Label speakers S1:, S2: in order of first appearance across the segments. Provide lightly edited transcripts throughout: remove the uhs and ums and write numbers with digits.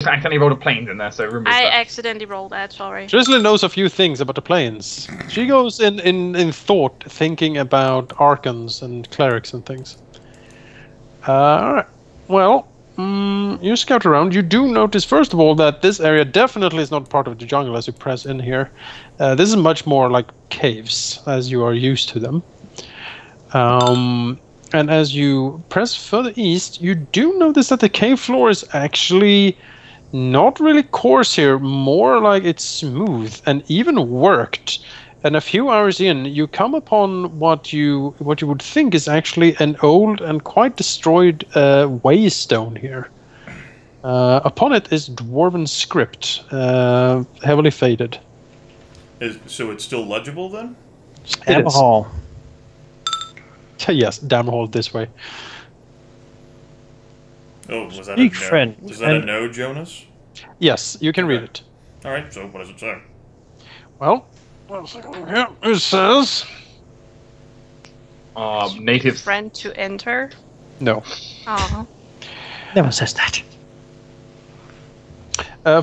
S1: I accidentally rolled a plane in there, so remove
S2: I
S1: that.
S2: accidentally rolled that, sorry.
S3: Drizzly knows a few things about the planes. She goes in thought, thinking about archons and clerics and things. Alright. Well, you scout around. You do notice, first of all, that this area definitely is not part of the jungle as you press in here. This is much more like caves, as you are used to them. And as you press further east, you do notice that the cave floor is actually not really coarse here, more like it's smooth and even worked. And a few hours in, you come upon what you would think is actually an old and quite destroyed waystone here. Upon it is dwarven script, heavily faded.
S4: So it's still legible then?
S5: Rahal.
S3: Yes, Dammerhall this way.
S4: Oh, was that
S5: Speak
S4: a no?
S5: French.
S4: Was that a no, Jonas?
S3: Yes, you can read it.
S4: Alright, so what does it say?
S3: Well, one second here. It says...
S1: Native...
S2: Friend to enter?
S3: No.
S2: Uh-huh.
S5: Never says that.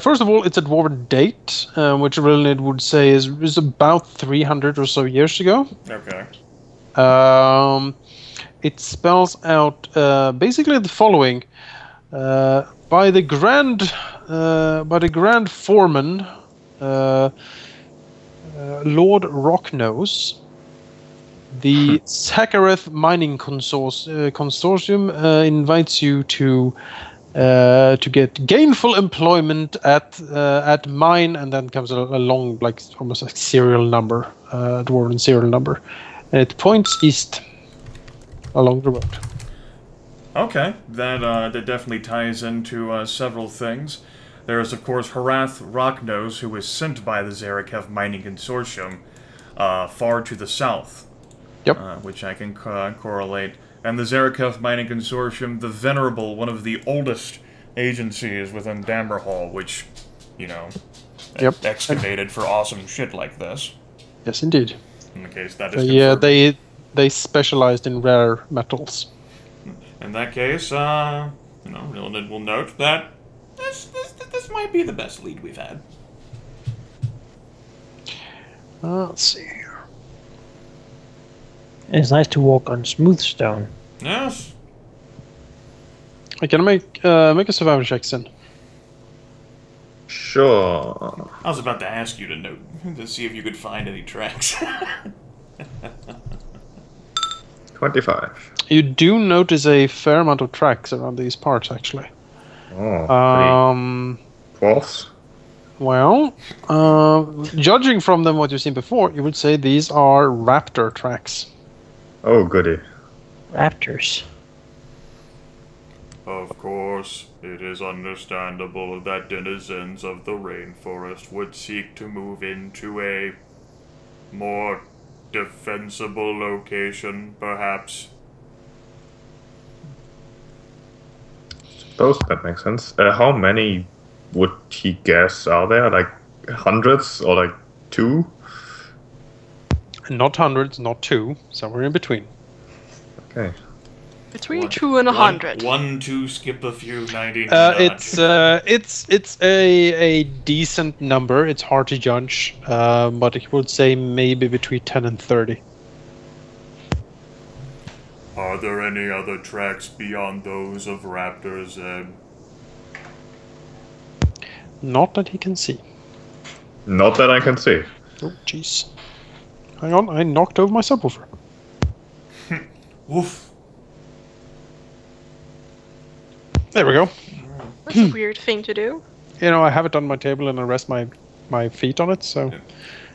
S3: First of all, it's a dwarven date, which Rilinid would say is about 300 or so years ago.
S4: Okay.
S3: It spells out basically the following: by the grand foreman, Lord Rocknose, the Sakareth Mining Consortium invites you to get gainful employment at mine, and then comes a long, like almost like serial number, dwarven serial number. And it points east along the road.
S4: Okay, that definitely ties into several things. There is, of course, Harath Rocknose, who was sent by the Zarikev Mining Consortium far to the south.
S3: Yep.
S4: Which I can correlate. And the Zarikev Mining Consortium, the venerable, one of the oldest agencies within Dammerhall, which, you know,
S3: yep,
S4: excavated for awesome shit like this.
S3: Yes, indeed.
S4: In the case that is
S3: yeah, they specialized in rare metals.
S4: In that case, you know, Rilinid will note that this might be the best lead we've had.
S3: Let's see here.
S5: It's nice to walk on smooth stone.
S4: Yes.
S3: I can make a survival check, Zyn.
S6: Sure.
S4: I was about to ask you to note to see if you could find any tracks.
S6: 25.
S3: You do notice a fair amount of tracks around these parts, actually.
S6: Oh. Dwarfs.
S3: Well, judging from them what you've seen before, you would say these are raptor tracks.
S6: Oh, goody.
S5: Raptors.
S4: Of course, it is understandable that denizens of the rainforest would seek to move into a more defensible location, perhaps.
S6: Suppose that makes sense. How many would he guess are there? Like hundreds or like 2?
S3: Not hundreds, not 2, somewhere in between.
S6: Okay.
S2: Between 2 and 100.
S4: 1, 2, skip a few, 90.
S3: It's a decent number. It's hard to judge, but I would say maybe between 10 and 30.
S4: Are there any other tracks beyond those of raptors?
S3: Not that he can see.
S6: Not that I can see.
S3: Oh, jeez. Hang on, I knocked over my subwoofer.
S4: Woof.
S3: There we go.
S2: That's a weird thing to do.
S3: You know, I have it on my table and I rest my feet on it, so...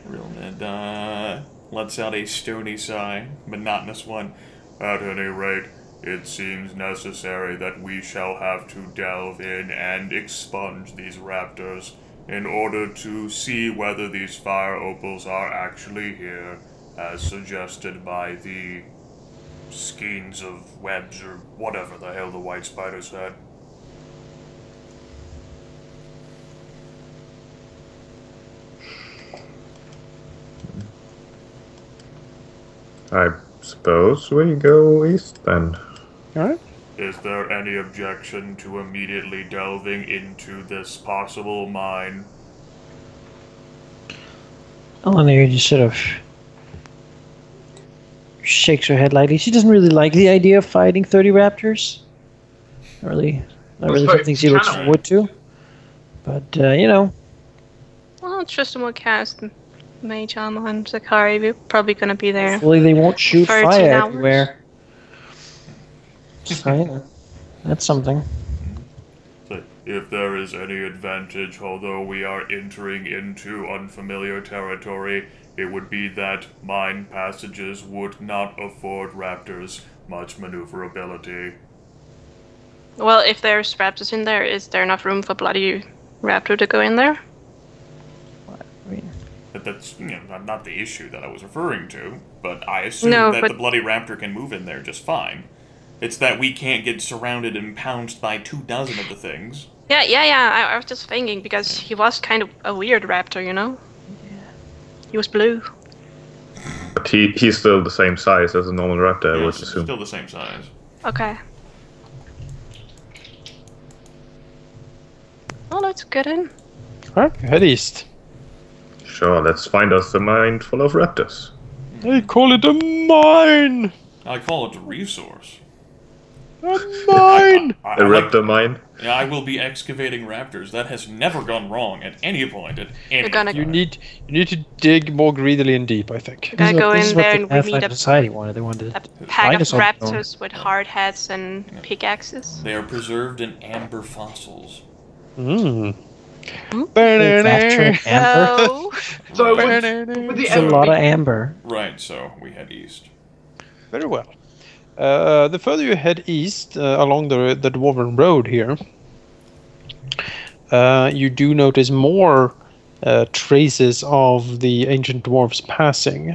S4: Rilinid lets out a stony sigh, monotonous one. At any rate, it seems necessary that we shall have to delve in and expunge these raptors in order to see whether these fire opals are actually here, as suggested by the skeins of webs or whatever the hell the white spider said.
S6: I suppose we go east then.
S3: Alright.
S4: Is there any objection to immediately delving into this possible mine?
S5: Alauneari just sort of shakes her head lightly. She doesn't really like the idea of fighting 30 raptors. Not really something she looks forward to. But, you know.
S2: Well, Tristan will cast Mage Armor on Zakari. We're probably going to be there.
S5: Hopefully they won't shoot
S2: 13
S5: fire
S2: hours.
S5: everywhere. So, you know, that's something.
S4: So, if there is any advantage, although we are entering into unfamiliar territory, it would be that mine passages would not afford raptors much maneuverability.
S2: Well, if there's raptors in there, is there enough room for bloody raptor to go in there?
S5: I mean,
S4: That's not the issue that I was referring to, but I assume
S2: No,
S4: that
S2: but-
S4: the bloody raptor can move in there just fine. It's that we can't get surrounded and pounced by 24 of the things.
S2: Yeah. I was just thinking, because he was kind of a weird raptor, you know? He was blue.
S6: But he's still the same size as a normal raptor, I would
S4: Yes,
S6: assume.
S4: still the same size.
S2: Okay. Well, let's get in.
S3: Alright, head east.
S6: Sure, let's find us a mine full of raptors.
S3: They call it a mine!
S4: I call it a resource.
S3: A mine!
S6: A raptor mine?
S4: I will be excavating raptors. That has never gone wrong at any point. At any
S2: You're gonna-
S3: You need to dig more greedily and deep, I think.
S2: We're gonna go
S5: this
S2: in
S5: is what
S2: there
S5: the
S2: and we meet
S5: Pathfinder
S2: a
S5: Society wanted. They wanted
S2: A
S5: to
S2: pack
S5: find
S2: of
S5: us on their own.
S2: raptors with hard hats and pickaxes.
S4: They are preserved in amber fossils.
S3: Mmm.
S5: Rapture and amber.
S2: Oh,
S1: So
S4: Right.
S1: with the
S5: It's a lot of
S1: enemy,
S5: amber.
S4: Right, so we head east.
S3: Very well. The further you head east along the Dwarven Road here, you do notice more traces of the ancient dwarves passing.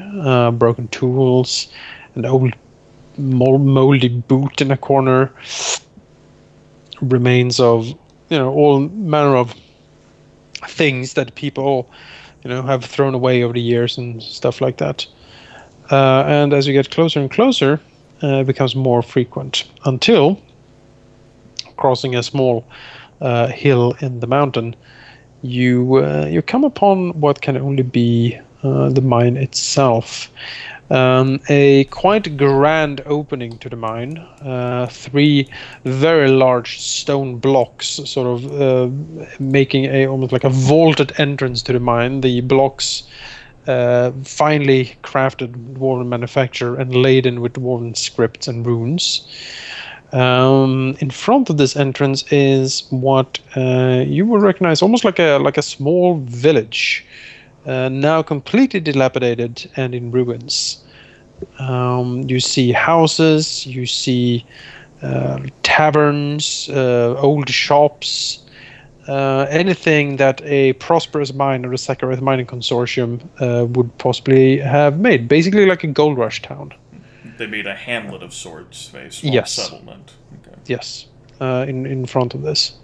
S3: Broken tools, an old moldy boot in a corner, remains of all manner of things that people have thrown away over the years and stuff like that. And as you get closer and closer, it becomes more frequent until crossing a small hill in the mountain, you come upon what can only be the mine itself. A quite grand opening to the mine. 3 very large stone blocks, sort of making almost like a vaulted entrance to the mine. The blocks finely crafted dwarven manufacture and laden with dwarven scripts and runes. In front of this entrance is what you will recognize almost like a small village, now completely dilapidated and in ruins. You see houses, you see taverns, old shops, anything that a prosperous mine or the Sakharith Mining Consortium would possibly have made. Basically like a gold rush town.
S4: They made a hamlet of sorts, a small
S3: Yes.
S4: settlement. Okay.
S3: Yes, in front of this.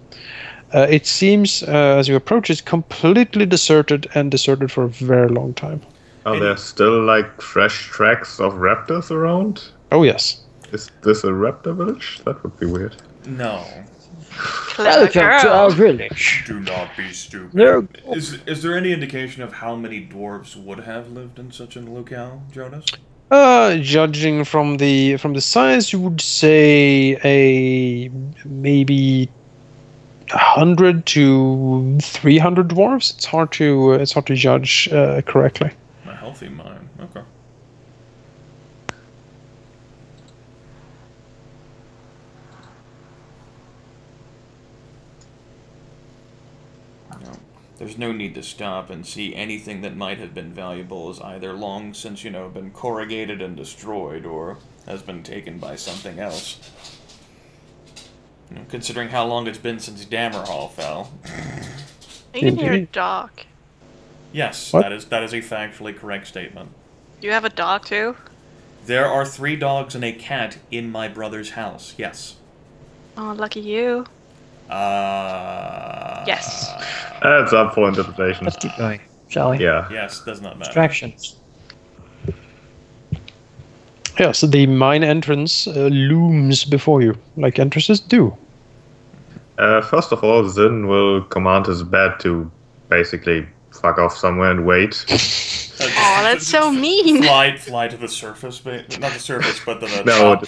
S3: It seems, as you approach, it's completely deserted and deserted for a very long time.
S6: Are there still like fresh tracks of raptors around?
S3: Oh, yes.
S6: Is this a raptor village? That would be weird.
S4: No,
S2: clever girl.
S5: village.
S4: do not be stupid.
S5: No.
S4: Is there any indication of how many dwarves would have lived in such a locale, Jonas?
S3: Judging from the size, you would say maybe 100 to 300 dwarves. It's hard to judge correctly.
S4: A healthy mine. Okay. No, there's no need to stop and see anything that might have been valuable as either long since, been corrugated and destroyed or has been taken by something else. Considering how long it's been since Dammerhall fell.
S2: I can hear a
S3: Indeed.
S2: dog.
S4: Yes,
S3: What?
S4: that is a factually correct statement.
S2: Do you have a dog too?
S4: There are 3 dogs and a cat in my brother's house. Yes.
S2: Oh, lucky you.
S4: Uh.
S2: Yes.
S6: That's up for interpretation.
S5: Let's keep going, shall we?
S6: Yeah.
S4: Yes, does not matter.
S5: Distractions.
S3: Yes, the mine entrance looms before you, like entrances do.
S6: First of all, Zyn will command his bed to basically fuck off somewhere and wait.
S2: Oh, that's so mean.
S4: Fly to the surface, not the surface, but the
S6: No,
S4: top.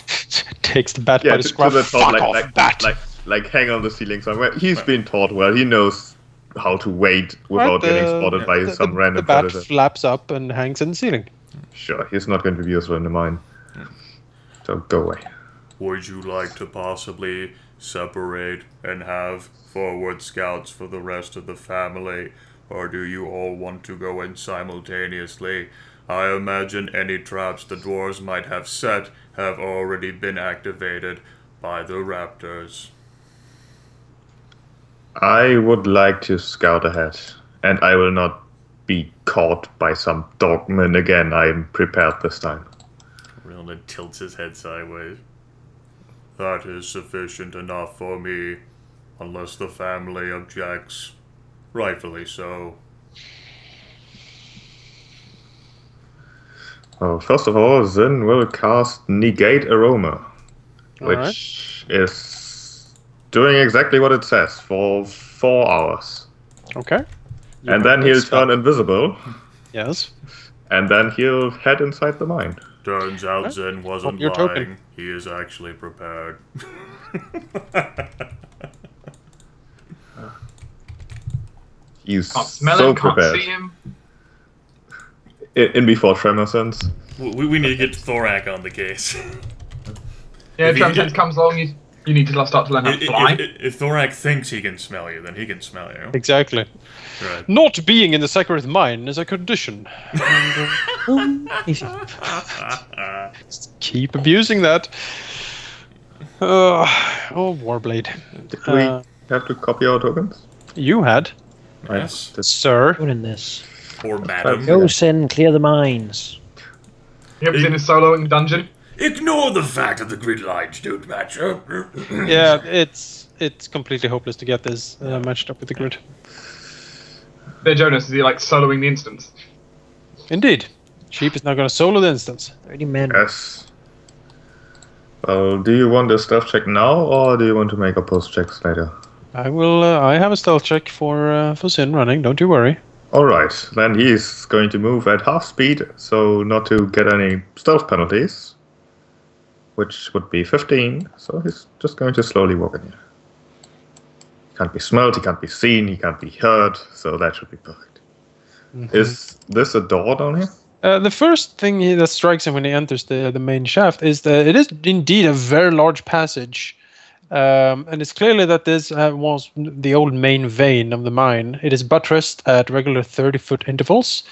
S3: Takes the bat by the scruff. Fuck off, bat.
S6: Like hang on the ceiling somewhere. He's been taught well. He knows how to wait without getting spotted by some random
S3: bat
S6: predator.
S3: flaps up and hangs in the ceiling.
S6: Sure, he's not going to be useful in the mine. So go away.
S4: Would you like to possibly separate and have forward scouts for the rest of the family? Or do you all want to go in simultaneously? I imagine any traps the dwarves might have set have already been activated by the raptors.
S6: I would like to scout ahead, and I will not be caught by some dogman again. I am prepared this time.
S4: Rilinid tilts his head sideways. That is sufficient enough for me, unless the family objects. Rightfully so.
S6: Well, first of all, Zyn will cast Negate Aroma, which is doing exactly what it says for 4 hours.
S3: Okay.
S6: And then he'll turn invisible.
S3: Yes.
S6: And then he'll head inside the mine.
S4: Turns out Zyn wasn't
S3: your
S4: lying.
S3: token.
S4: He is actually prepared.
S6: He's
S1: Can't smell
S6: so
S1: him, can't
S6: prepared.
S1: see him.
S6: In before tremor sense.
S4: We need to get Thorak on the case.
S1: Yeah,
S4: If
S1: if
S4: he-
S1: Tremsense comes along, you need to start to learn how to fly.
S4: If Thorak thinks he can smell you, then he can smell you.
S3: Exactly.
S4: Right.
S3: Not being in the sacred mine is a condition.
S5: Easy.
S3: Keep abusing that. Oh, Warblade.
S6: Did we have to copy our tokens?
S3: You had,
S4: Yes.
S6: That's
S3: sir.
S5: Doing this.
S4: Or madam.
S5: Go, Sin, clear the mines.
S1: Yep, he's in his soloing dungeon.
S4: Ignore the fact that the grid lines don't match up.
S3: Yeah, it's completely hopeless to get this matched up with the grid.
S1: There, Jonas, is he like soloing the instance?
S3: Indeed. Sheep is now going to solo the instance.
S5: 30 men.
S6: Yes. Well, do you want a stealth check now, or do you want to make a post checks later?
S3: I will. I have a stealth check for Zyn running. Don't you worry.
S6: All right, then he's going to move at half speed, so not to get any stealth penalties, which would be 15. So he's just going to slowly walk in here. He can't be smelled, he can't be seen, he can't be heard, so that should be perfect.
S3: Mm-hmm.
S6: Is this a door down here?
S3: The first thing that strikes him when he enters the main shaft is that it is indeed a very large passage. And it's clearly that this was the old main vein of the mine. It is buttressed at regular 30-foot intervals.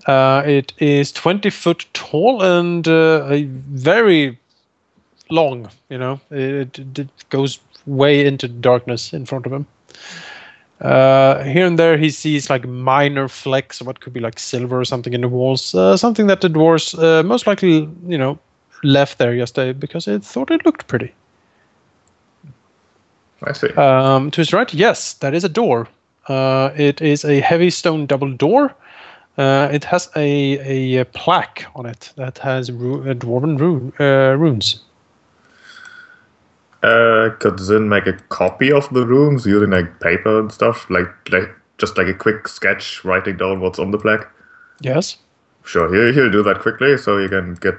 S3: It is 20 foot tall and very long. You know, it goes way into darkness in front of him. Here and there he sees like minor flecks of what could be like silver or something in the walls. Something that the dwarves most likely, left there yesterday because they thought it looked pretty.
S6: I see.
S3: To his right, yes, that is a door. It is a heavy stone double door. It has a plaque on it that has dwarven runes.
S6: Could Zyn make a copy of the runes using like paper and stuff, like just like a quick sketch, writing down what's on the plaque?
S3: Yes.
S6: Sure, he'll do that quickly, so you can get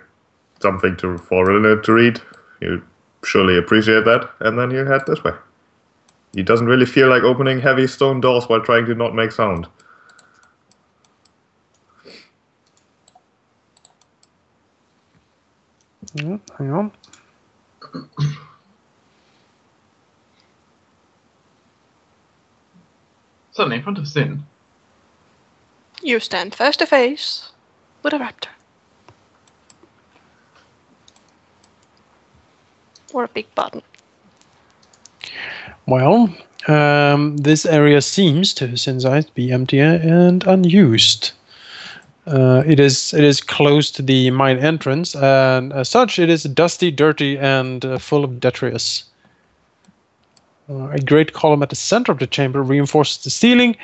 S6: something for Rilinid to read. You surely appreciate that, and then you head this way. He doesn't really feel like opening heavy stone doors while trying to not make sound.
S3: Hang on.
S1: Suddenly, in front of Zyn,
S2: You stand face to face with a raptor. Or a big button.
S3: Well, this area seems to Zyn's eyes be empty and unused. It is close to the mine entrance, and as such, it is dusty, dirty, and full of detritus. A great column at the center of the chamber reinforces the ceiling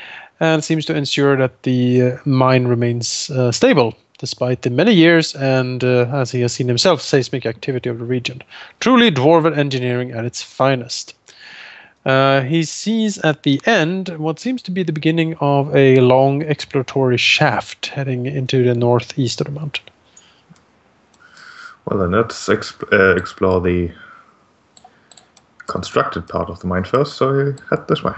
S3: and seems to ensure that the mine remains stable, despite the many years and, as he has seen himself, seismic activity of the region. Truly dwarven engineering at its finest. He sees at the end what seems to be the beginning of a long exploratory shaft heading into the northeast of the mountain.
S6: Well, then let's explore the constructed part of the mine first, so we head this way.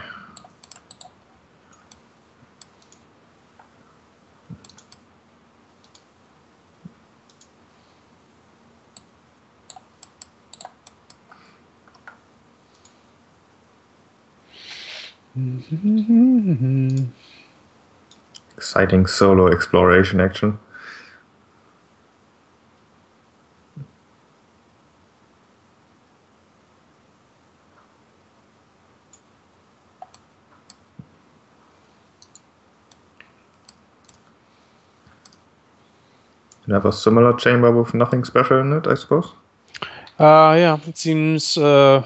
S6: Exciting solo exploration action. You have a similar chamber with nothing special in it, I suppose?
S3: Yeah, it seems to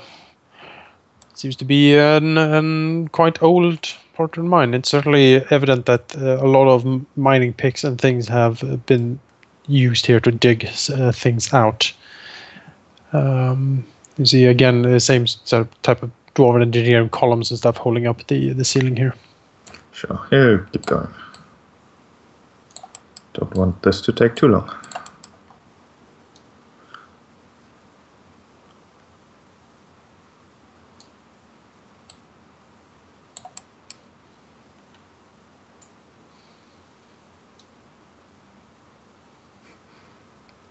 S3: be an quite old part of the mine. It's certainly evident that a lot of mining picks and things have been used here to dig things out. You see again the same sort of type of dwarven engineering columns and stuff holding up the ceiling here.
S6: Sure, here, keep going. Don't want this to take too long.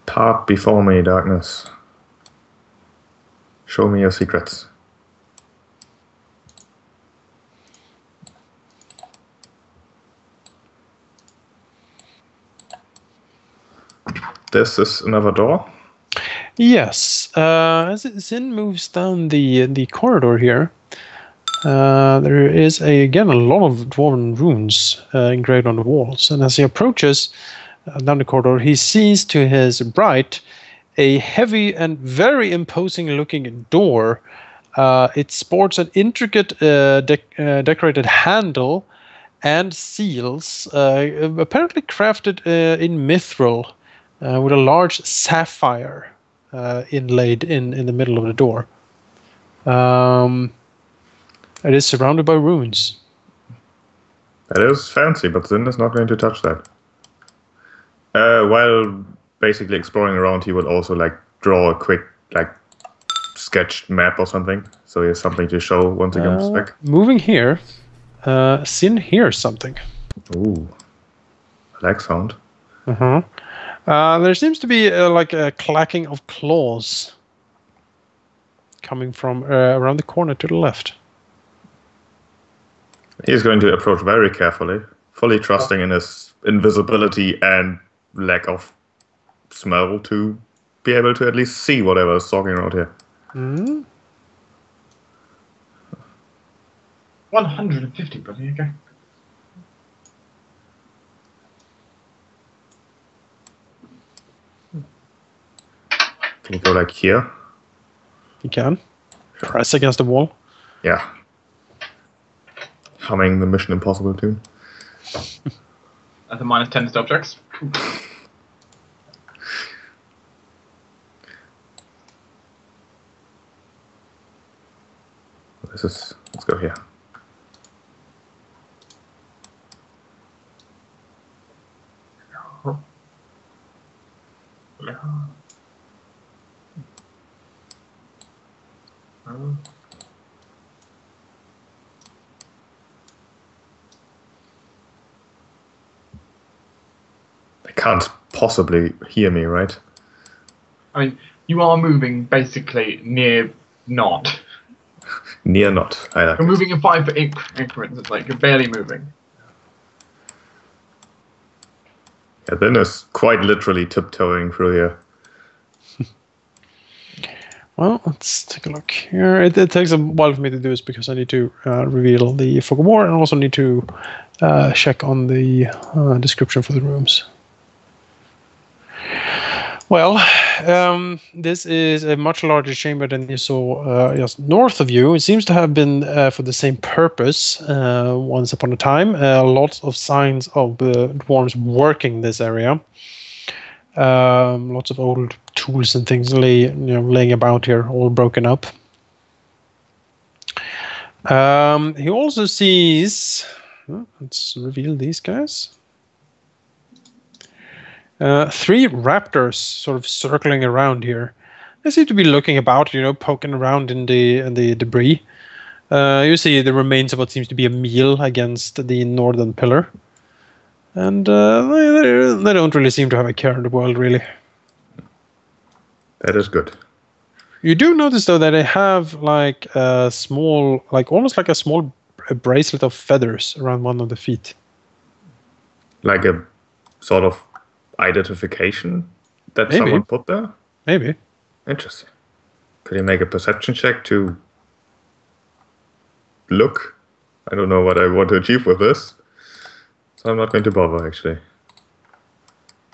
S6: Part before me, darkness. Show me your secrets. This is another door?
S3: Yes. As Zyn moves down the corridor here, there is again a lot of dwarven runes engraved on the walls. And as he approaches down the corridor, he sees to his right a heavy and very imposing looking door. It sports an intricate decorated handle and seals, apparently crafted in mithril, with a large sapphire inlaid in the middle of the door. It is surrounded by runes.
S6: That is fancy, but Zyn is not going to touch that. While basically exploring around, he will also draw a quick sketched map or something, so he has something to show once he comes back.
S3: Moving here, Zyn hears something.
S6: Ooh, I like sound.
S3: There seems to be a clacking of claws coming from around the corner to the left.
S6: He's going to approach very carefully, fully trusting in his invisibility and lack of smell to be able to at least see whatever is talking around here.
S1: 150, buddy, okay.
S6: Can you go here?
S3: You can. Press against the wall.
S6: Yeah. Humming the Mission Impossible tune.
S1: That's a -10 stealth checks.
S6: Let's go here. They can't possibly hear me, right?
S1: I mean, you are moving basically near not.
S6: Near not. I like
S1: You're moving in 5 foot increments. It's like you're barely moving.
S6: Yeah, then it's quite literally tiptoeing through here.
S3: Well, let's take a look here. It takes a while for me to do this because I need to reveal the fog of war and also need to check on the description for the rooms. Well, This is a much larger chamber than you saw just north of you. It seems to have been for the same purpose once upon a time. Lots of signs of dwarves working this area. Lots of old tools and things laying about here, all broken up. He also sees... let's reveal these guys. 3 raptors sort of circling around here. They seem to be looking about, poking around in the debris. You see the remains of what seems to be a meal against the northern pillar. And they don't really seem to have a care in the world, really.
S6: That is good.
S3: You do notice, though, that they have like a small, almost like a small bracelet of feathers around one of the feet.
S6: Like a sort of identification that someone put there?
S3: Maybe.
S6: Interesting. Could you make a perception check to look? I don't know what I want to achieve with this. So I'm not going to bother, actually.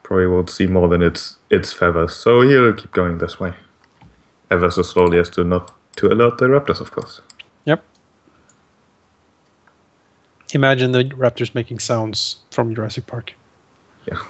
S6: Probably won't see more than its feathers. So he'll keep going this way. Ever so slowly as to not to alert the raptors, of course.
S3: Yep. Imagine the raptors making sounds from Jurassic Park.
S6: Yeah.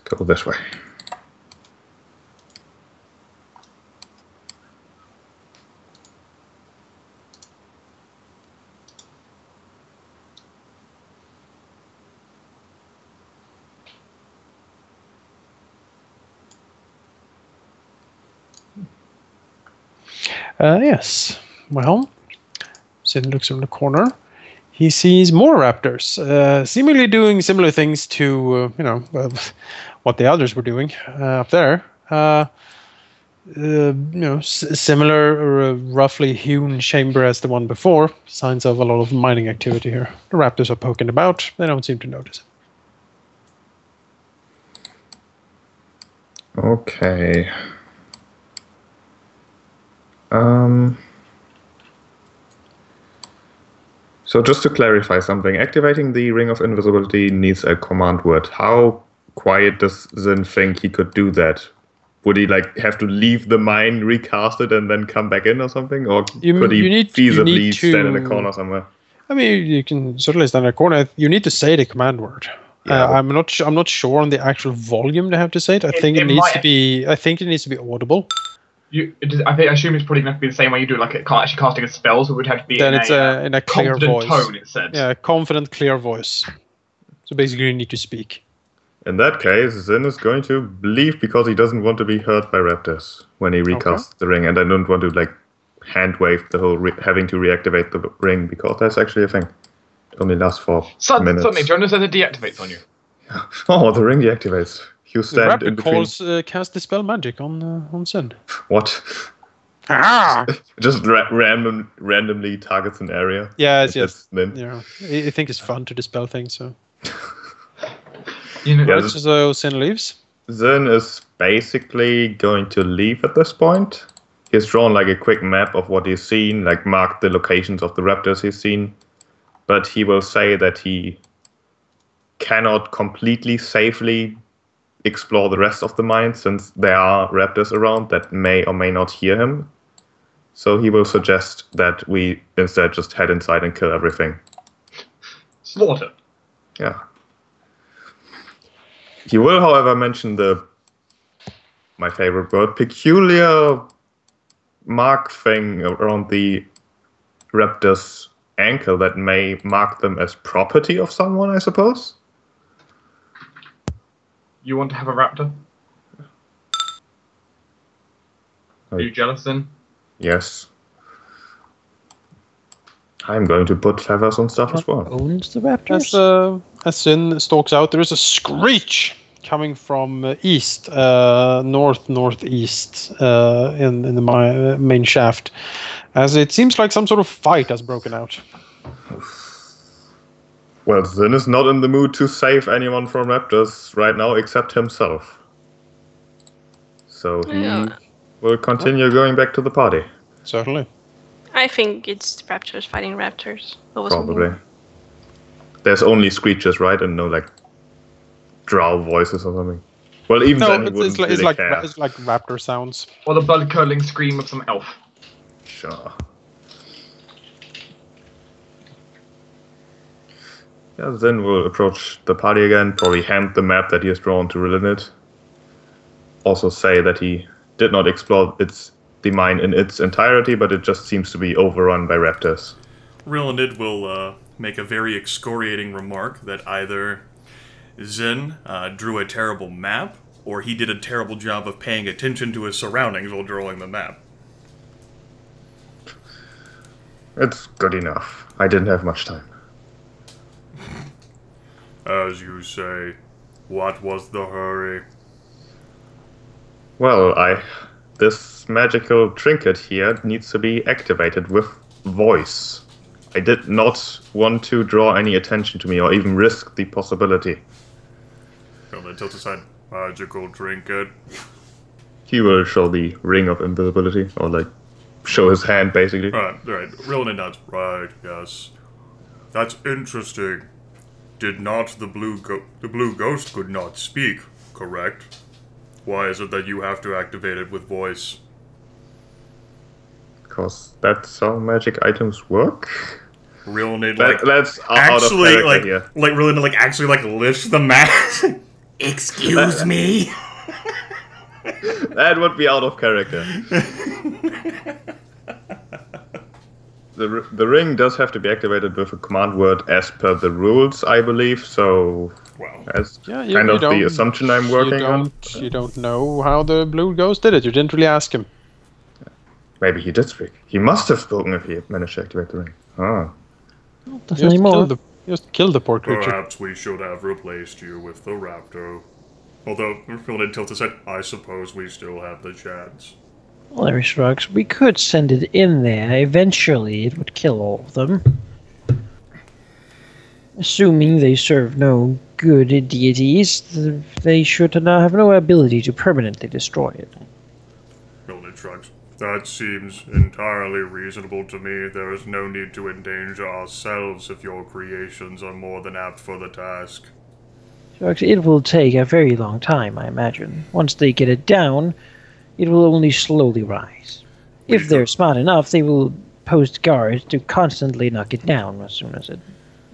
S6: Go this way.
S3: Yes. Well, Zyn looks in the corner. He sees more raptors, seemingly doing similar things to, what the others were doing up there. Similar, roughly hewn chamber as the one before. Signs of a lot of mining activity here. The raptors are poking about. They don't seem to notice it.
S6: Okay. So just to clarify something, activating the Ring of Invisibility needs a command word. How quiet does Zyn think he could do that? Would he have to leave the mine, recast it, and then come back in or something? Or could he feasibly stand in a corner somewhere?
S3: I mean, you can certainly stand in a corner. You need to say the command word. Yeah, I'm not sure on the actual volume they have to say it. I think it needs to be audible.
S1: I assume it's probably going to be the same way you do actually casting a spell, so it would have to be
S3: in a clear voice.
S1: Tone, it said.
S3: Yeah, confident, clear voice. So basically, you need to speak.
S6: In that case, Zyn is going to leave because he doesn't want to be hurt by raptors when he recasts the ring, and I don't want to hand wave the whole having to reactivate the ring because that's actually a thing. It only lasts for minutes.
S1: Suddenly, Jonas says it deactivates on you.
S6: Oh, the ring deactivates. You stand in between.
S3: Calls cast Dispel Magic on Zyn.
S6: What? Just randomly targets an area.
S3: Yes. Yeah, I think it's fun to dispel things. So. So Zyn leaves.
S6: Zyn is basically going to leave at this point. He's drawn a quick map of what he's seen, marked the locations of the raptors he's seen, but he will say that he cannot completely safely explore the rest of the mine since there are raptors around that may or may not hear him. So he will suggest that we instead just head inside and kill everything.
S1: Slaughter.
S6: Yeah. He will, however, mention my favorite word, peculiar mark thing around the raptor's ankle that may mark them as property of someone, I suppose.
S1: You want to have a raptor? Are you jealous then?
S6: Yes. I'm going to put feathers on stuff as well.
S5: Owns the raptors?
S3: As Zyn stalks out, there is a screech coming from east, northeast, in the main shaft, as it seems like some sort of fight has broken out.
S6: Well, Zyn is not in the mood to save anyone from raptors right now except himself. So he will continue going back to the party.
S3: Certainly.
S2: I think it's raptors fighting raptors.
S6: Probably. There's only screeches, right? And no, like, drow voices or something. Well, even then,
S3: it's like raptor sounds.
S1: Or the blood-curdling scream of some elf.
S6: Sure. Yeah, then we'll approach the party again, probably hand the map that he has drawn to Rilinid. Also say that he did not explore the mine in its entirety, but it just seems to be overrun by raptors.
S4: Rilinid will make a very excoriating remark that either Zyn drew a terrible map, or he did a terrible job of paying attention to his surroundings while drawing the map.
S6: It's good enough. I didn't have much time.
S4: As you say, what was the hurry?
S6: Well, this magical trinket here needs to be activated with voice. I did not want to draw any attention to me or even risk the possibility.
S4: Well, then tilt aside. Magical trinket.
S6: He will show the ring of invisibility, or like show his hand basically.
S4: Right. Rilinid nods. Right, yes. That's interesting. Did not the blue ghost could not speak, correct? Why is it that you have to activate it with voice?
S6: Because that's how magic items work.
S4: Rilinid
S6: that's
S4: actually
S6: out of here.
S4: Rilinid actually lifts the mask. Excuse me.
S6: That would be out of character. The ring does have to be activated with a command word as per the rules, I believe. So, that's kind of the assumption I'm working on.
S3: You don't know how the blue ghost did it. You didn't really ask him.
S6: Maybe he did speak. He must have spoken if he managed to activate the ring. Oh.
S3: Just kill the poor creature.
S4: Perhaps we should have replaced you with the raptor. Although, Rilinid tilted said, I suppose we still have the chance.
S5: Well, Larry shrugs. We could send it in there. Eventually, it would kill all of them. Assuming they serve no good deities, they should now have no ability to permanently destroy it.
S4: Rilinid shrugs. That seems entirely reasonable to me. There is no need to endanger ourselves if your creations are more than apt for the task.
S5: Shrugs. It will take a very long time, I imagine. Once they get it down, it will only slowly rise. If they're smart enough, they will post guards to constantly knock it down as soon as it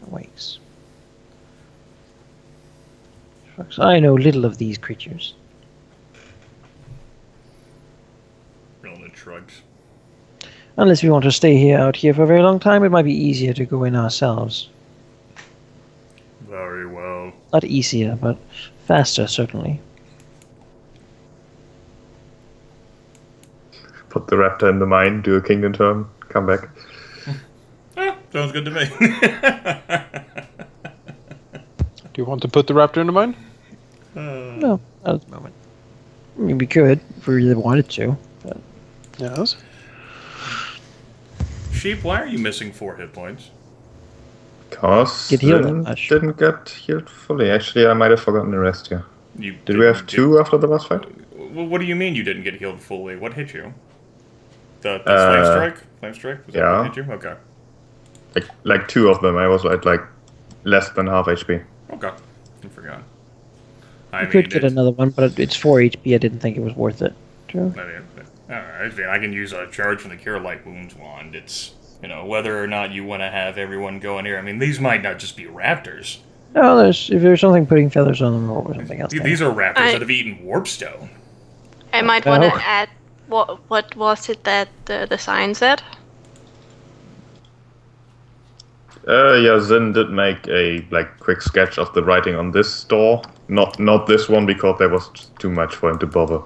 S5: awakes. I know little of these creatures.
S4: Rilinid shrugs.
S5: Unless we want to stay out here for a very long time, it might be easier to go in ourselves.
S4: Very well.
S5: Not easier, but faster, certainly.
S6: Put the raptor in the mine, do a kingdom turn, come back.
S4: Sounds good to me.
S3: Do you want to put the raptor in the mine?
S5: No, not at the moment. I mean, we could, if we really wanted to. But...
S3: Yes.
S6: Sheep,
S4: why are you missing 4 hit points?
S6: Because didn't get healed fully. Actually, I might have forgotten the rest here. Did we have 2 after the last fight?
S4: What do you mean you didn't get healed fully? What hit you? The flame strike? Flame strike? Was that what hit you? Okay.
S6: Like 2 of them. I was at like less than half HP.
S4: Okay. I forgot.
S5: You could get another one, but it's 4 HP. I didn't think it was worth it. True.
S4: Alright, I can use a charge from the Cure Light Wounds wand. It's, whether or not you want to have everyone go in here. I mean, these might not just be raptors.
S5: No, if there's something putting feathers on them or something else.
S4: These are raptors that have eaten warpstone.
S2: I might want to add, what was it that the sign said?
S6: Zyn did make a quick sketch of the writing on this door. Not this one, because there was too much for him to bother.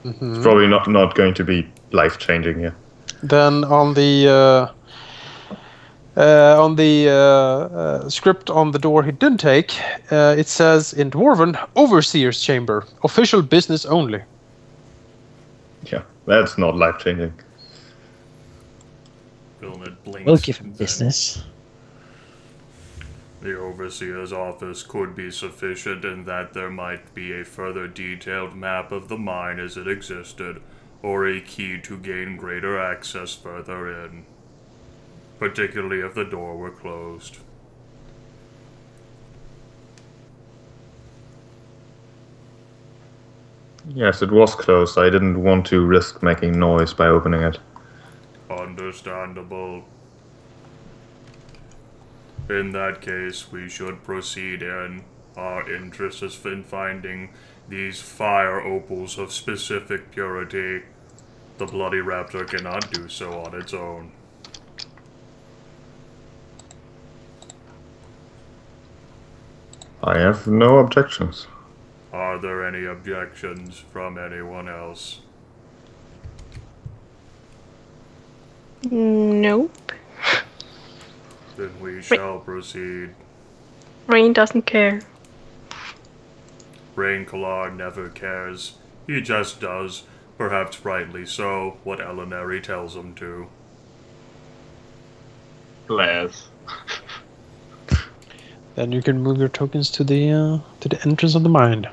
S6: Mm-hmm. It's probably not going to be life-changing here.
S3: Then on the On the script on the door he didn't take, it says in Dwarven, Overseer's Chamber, official business only.
S6: Yeah, that's not life-changing.
S4: Rilinid blinks.
S5: We'll give him
S4: and
S5: business.
S4: The Overseer's office could be sufficient in that there might be a further detailed map of the mine as it existed, or a key to gain greater access further in, particularly if the door were closed.
S6: Yes, it was closed. I didn't want to risk making noise by opening it.
S4: Understandable. In that case, we should proceed in. Our interest is in finding these fire opals of specific purity. The Bloody Raptor cannot do so on its own.
S6: I have no objections.
S4: Are there any objections from anyone else?
S2: Nope.
S4: Then we shall proceed.
S2: Rain doesn't care.
S4: Rae'nkalar never cares. He just does, perhaps rightly so, what Alauneari tells him to.
S1: Blares.
S3: Then you can move your tokens to the entrance of the mine.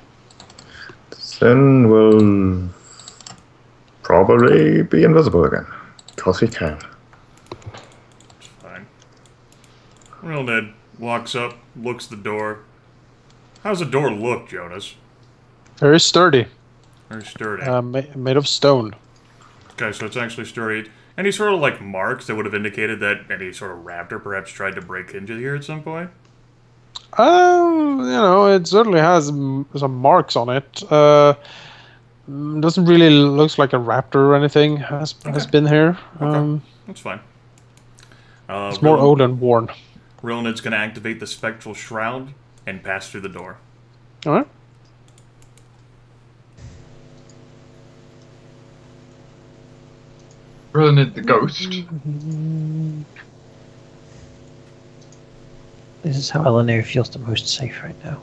S6: Zyn will probably be invisible again, because he can.
S4: It's fine. Rilinid walks up, looks at the door. How's the door look, Jonas?
S3: Very sturdy.
S4: Very sturdy.
S3: Made of stone.
S4: Okay, so it's actually sturdy. Any sort of, like, marks that would have indicated that any sort of raptor perhaps tried to break into here at some point?
S3: It certainly has some marks on it. Doesn't really looks like a raptor or anything has been here.
S4: Okay, that's fine.
S3: It's more old and worn.
S4: Rilinid's going to activate the Spectral Shroud and pass through the door.
S3: Alright.
S1: Rilinid the ghost.
S5: This is how Alauneari feels the most safe right now.